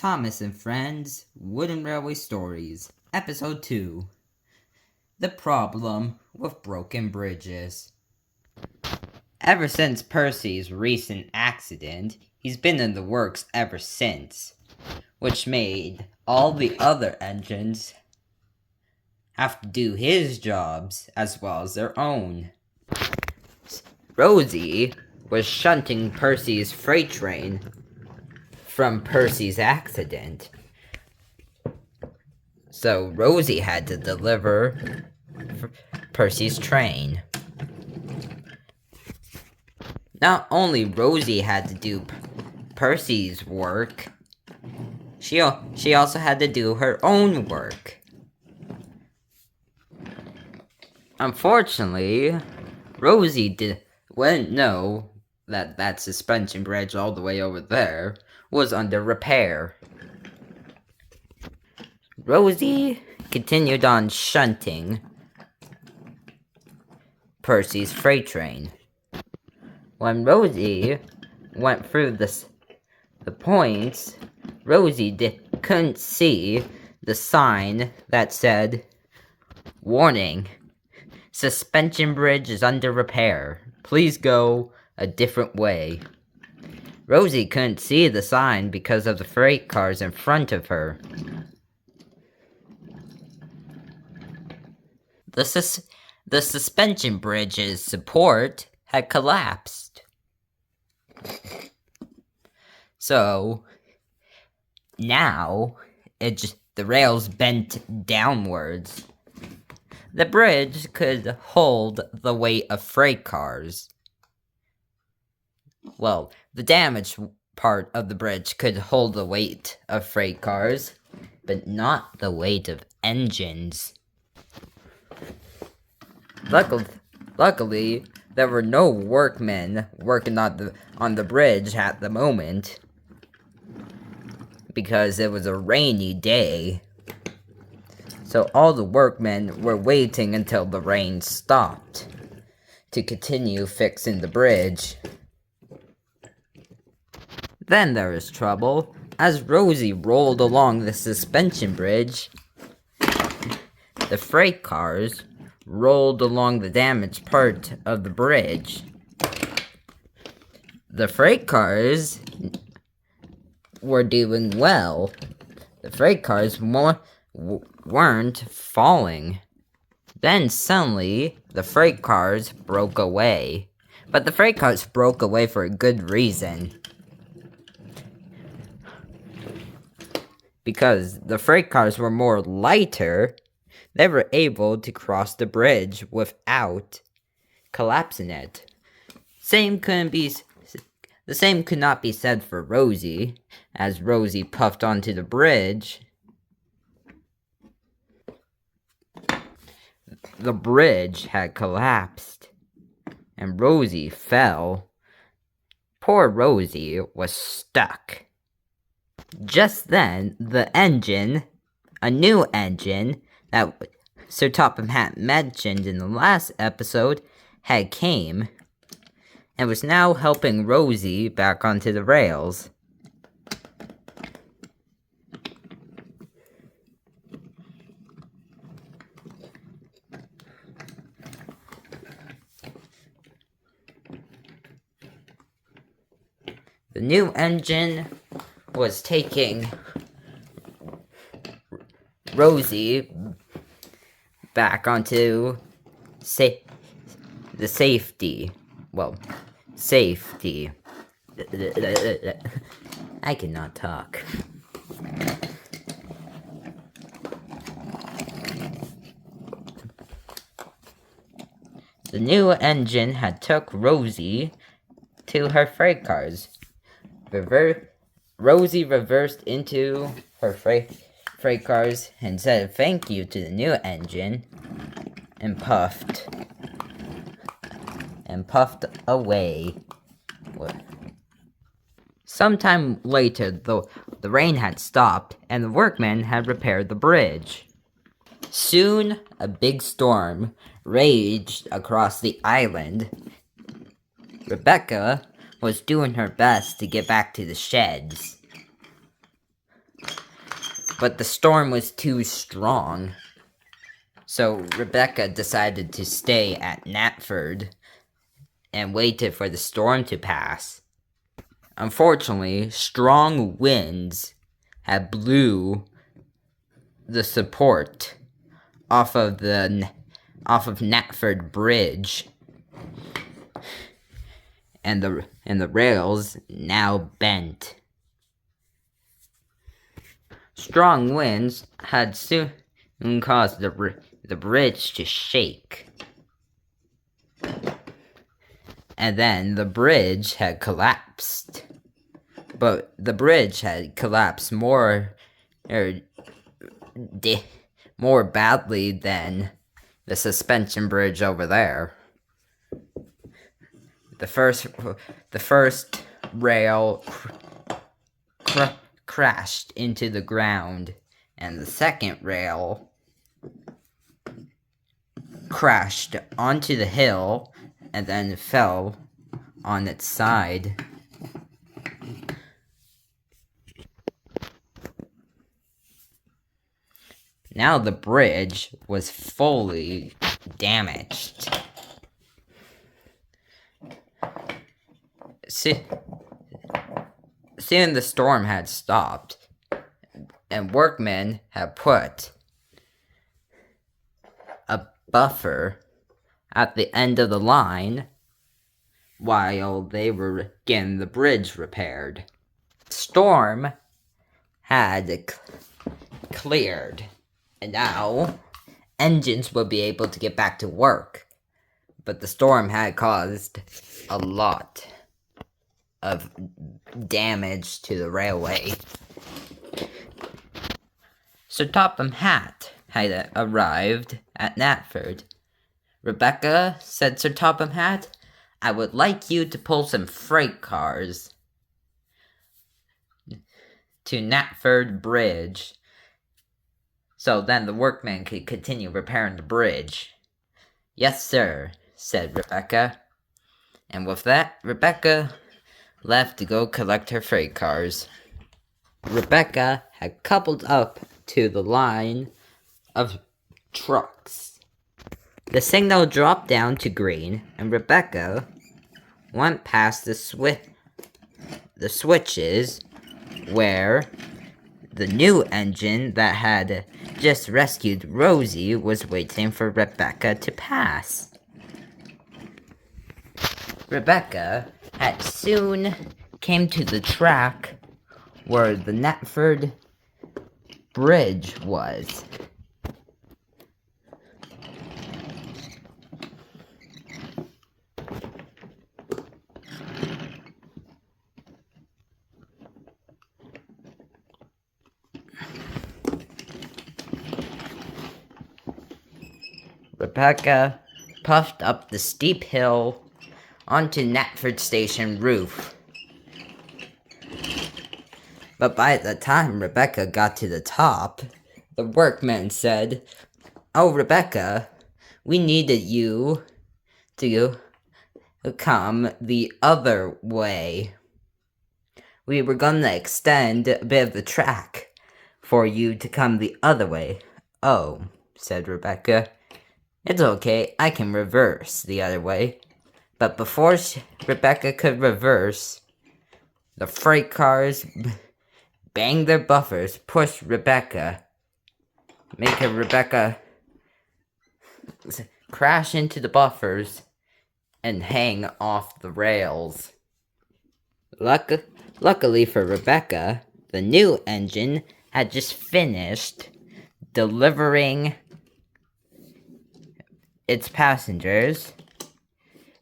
Thomas and Friends Wooden Railway Stories, Episode 2. The Problem with Broken Bridges. Ever since Percy's recent accident, he's been in the works ever since, which made all the other engines have to do his jobs as well as their own. Rosie was shunting Percy's freight train from Percy's accident. So Rosie had to deliver Percy's train. Not only Rosie had to do Percy's work, she also had to do her own work. Unfortunately, Rosie wouldn't know that suspension bridge all the way over there was under repair. Rosie continued on shunting Percy's freight train. When Rosie went through the points, Rosie couldn't see the sign that said, "Warning, suspension bridge is under repair. Please go a different way." Rosie couldn't see the sign because of the freight cars in front of her. The suspension bridge's support had collapsed. So now the rails bent downwards. The bridge could hold the weight of freight cars. Well, the damaged part of the bridge could hold the weight of freight cars, but not the weight of engines. Luckily, there were no workmen working on the bridge at the moment, because it was a rainy day. So all the workmen were waiting until the rain stopped to continue fixing the bridge. Then there was trouble. As Rosie rolled along the suspension bridge, the freight cars rolled along the damaged part of the bridge. The freight cars were doing well. The freight cars weren't falling. Then suddenly, the freight cars broke away. But the freight cars broke away for a good reason. Because the freight cars were more lighter, they were able to cross the bridge without collapsing it. The same could not be said for Rosie. As Rosie puffed onto the bridge, the bridge had collapsed, and Rosie fell. Poor Rosie was stuck. Just then, a new engine that Sir Topham Hatt mentioned in the last episode, had came, and was now helping Rosie back onto the rails. The new engine was taking Rosie back onto the safety. Well, safety. I cannot talk. The new engine had took Rosie to her freight cars. Rosie reversed into her freight cars and said thank you to the new engine and puffed away. Sometime later, the rain had stopped and the workmen had repaired the bridge. Soon, a big storm raged across the island. Rebecca was doing her best to get back to the sheds. But the storm was too strong. So Rebecca decided to stay at Knapford and waited for the storm to pass. Unfortunately, strong winds had blew the support off of Knapford Bridge, and the rails now bent. Strong winds had soon caused the bridge to shake. And then the bridge had collapsed. But the bridge had collapsed more badly than the suspension bridge over there. The first rail crashed into the ground, and the second rail crashed onto the hill and then fell on its side. Now the bridge was fully damaged. Soon the storm had stopped, and workmen had put a buffer at the end of the line while they were getting the bridge repaired. Storm had cleared, and now engines would be able to get back to work. But the storm had caused a lot of damage to the railway. Sir Topham Hatt had arrived at Knapford. "Rebecca," said Sir Topham Hatt, "I would like you to pull some freight cars to Knapford Bridge, so then the workmen could continue repairing the bridge." "Yes, sir," said Rebecca. And with that, Rebecca left to go collect her freight cars. Rebecca had coupled up to the line of trucks. The signal dropped down to green, and Rebecca went past the switches where the new engine that had just rescued Rosie was waiting for Rebecca to pass. Rebecca had soon came to the track where the Knapford Bridge was. Rebecca puffed up the steep hill onto Knapford Station roof. But by the time Rebecca got to the top, the workmen said, "Oh, Rebecca, we needed you to come the other way. We were gonna extend a bit of the track for you to come the other way." "Oh," said Rebecca, "it's okay, I can reverse the other way." But before Rebecca could reverse, the freight cars banged their buffers, pushed Rebecca, making Rebecca crash into the buffers and hang off the rails. Luckily for Rebecca, the new engine had just finished delivering its passengers,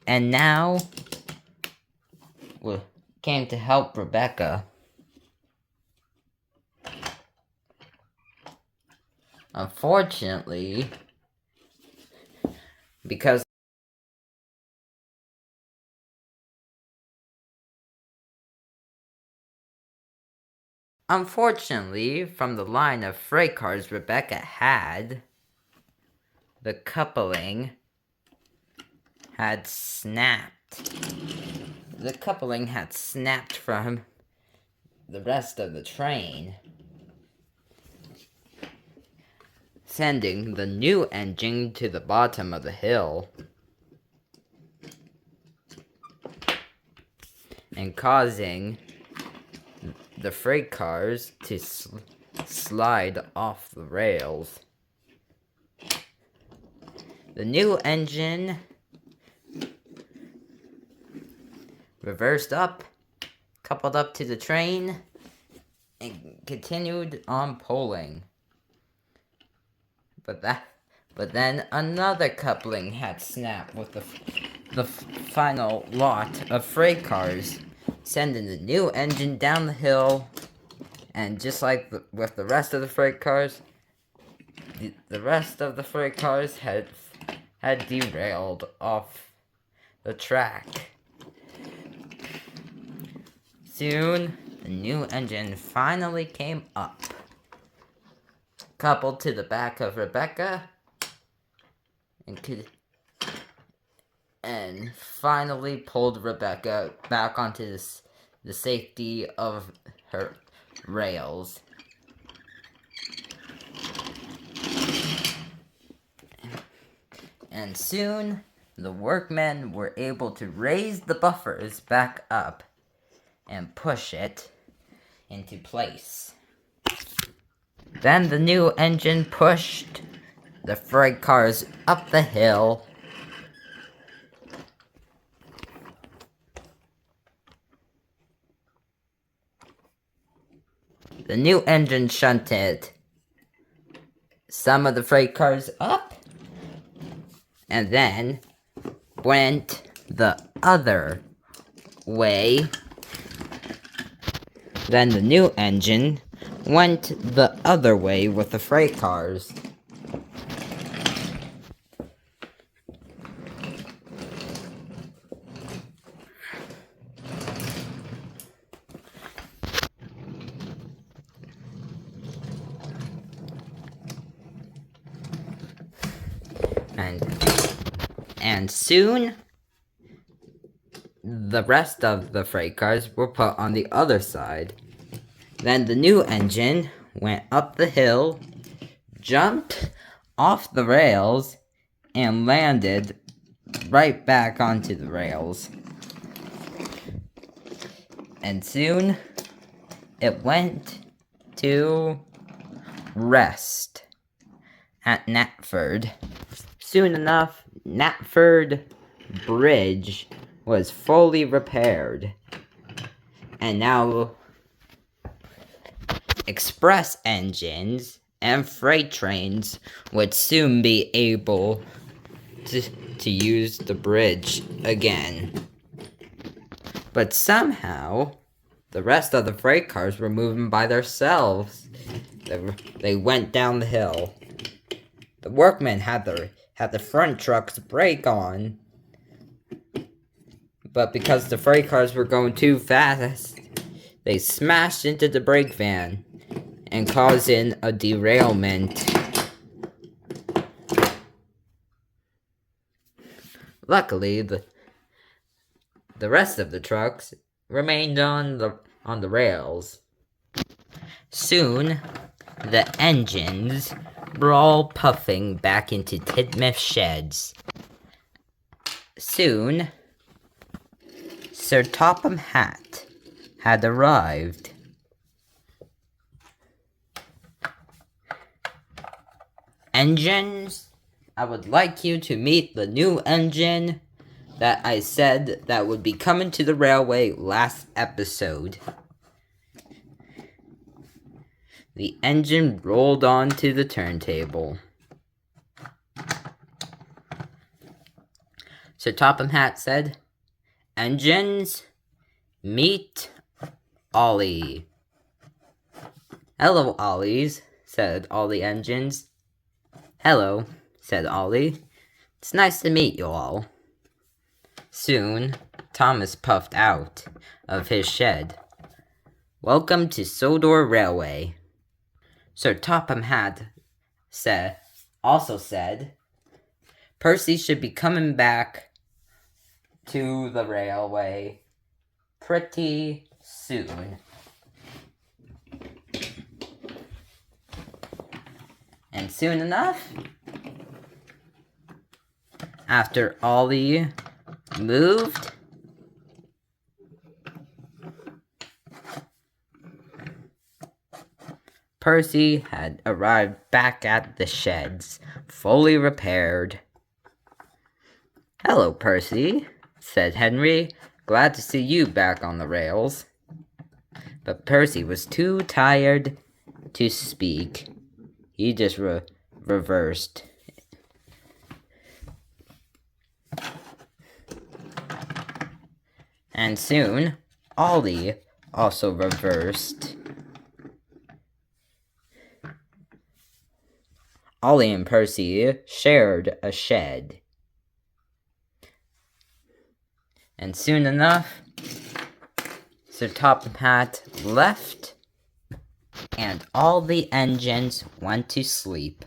and now came to help Rebecca. Unfortunately, from the line of freight cars Rebecca had, the coupling had snapped. The coupling had snapped from the rest of the train. sending the new engine to the bottom of the hill and causing the freight cars to slide off the rails. The new engine reversed up, coupled up to the train, and continued on pulling. But then another coupling had snapped with the final lot of freight cars, sending the new engine down the hill. And just like with the rest of the freight cars, the rest of the freight cars had derailed off the track. Soon, the new engine finally came up, coupled to the back of Rebecca, and finally pulled Rebecca back onto the safety of her rails. And soon, the workmen were able to raise the buffers back up and push it into place. Then the new engine pushed the freight cars up the hill. The new engine shunted some of the freight cars up and then went the other way. Then the new engine went the other way with the freight cars. And soon, the rest of the freight cars were put on the other side. Then the new engine went up the hill, jumped off the rails, and landed right back onto the rails. And soon, it went to rest at Knapford. Soon enough, Knapford Bridge was fully repaired, and now express engines and freight trains would soon be able to use the bridge again. But somehow, the rest of the freight cars were moving by themselves. They went down the hill. The workmen had the front truck's brake on, but because the freight cars were going too fast, they smashed into the brake van and causing a derailment. Luckily, the rest of the trucks remained on the rails. Soon, the engines were all puffing back into Tidmouth sheds. Soon, Sir Topham Hatt had arrived. Engines, I would like you to meet the new engine that I said that would be coming to the railway last episode. The engine rolled onto the turntable. Sir Topham Hatt said, "Engines, meet Ollie." "Hello, Ollies," said all the engines. "Hello," said Ollie. "It's nice to meet you all." Soon, Thomas puffed out of his shed. "Welcome to Sodor Railway." Sir Topham Hatt also said, "Percy should be coming back to the railway pretty soon." And soon enough, after Ollie moved, Percy had arrived back at the sheds, fully repaired. "Hello, Percy," said Henry. "Glad to see you back on the rails." But Percy was too tired to speak. He just reversed. And soon, Ollie also reversed. Ollie and Percy shared a shed. And soon enough, Sir Top Hat left, and all the engines went to sleep.